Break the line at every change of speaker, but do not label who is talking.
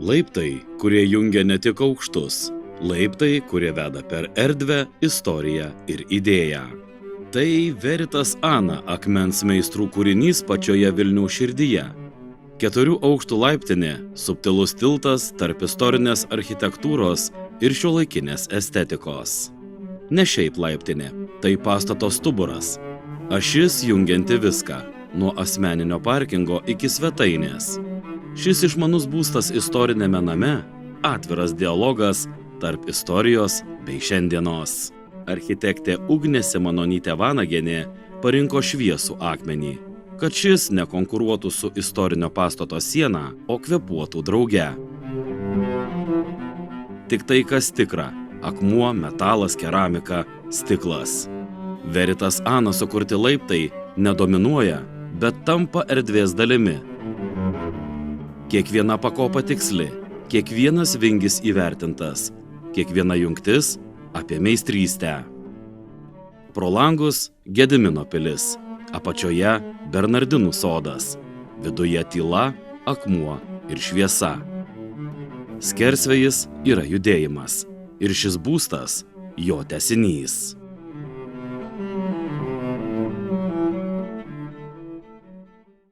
Laiptai, kurie jungia ne tik aukštus, laiptai, kurie veda per erdvę, istoriją ir idėją. Tai Veritas Ana akmens meistrų kūrinys pačioje Vilniaus širdyje. 4 aukštų laiptinė – subtilus tiltas tarp istorinės architektūros ir šiuolaikinės estetikos. Ne šiaip laiptinė, tai pastato stuburas. Ašis jungianti viską, nuo asmeninio parkingo iki svetainės. Šis išmanus būstas istorinėme name – atviras dialogas tarp istorijos bei šiandienos. Architektė Ugnė Simanonytė Vanagienė parinko šviesų akmenį, kad šis nekonkuruotų su istorinio pastato siena, o kvėpuotų drauge. Tik tai, kas tikra – akmuo, metalas, keramika, stiklas. Veritas Ana sukurti laiptai nedominuoja, bet tampa erdvės dalimi. Kiekviena pakopa tiksli, kiekvienas vingis įvertintas, kiekviena jungtis apie meistrystę. Pro langus Gedimino pilis, apačioje Bernardinų sodas, viduje tyla, akmuo ir šviesa. Skersvėjis yra judėjimas ir šis būstas jo tęsinys.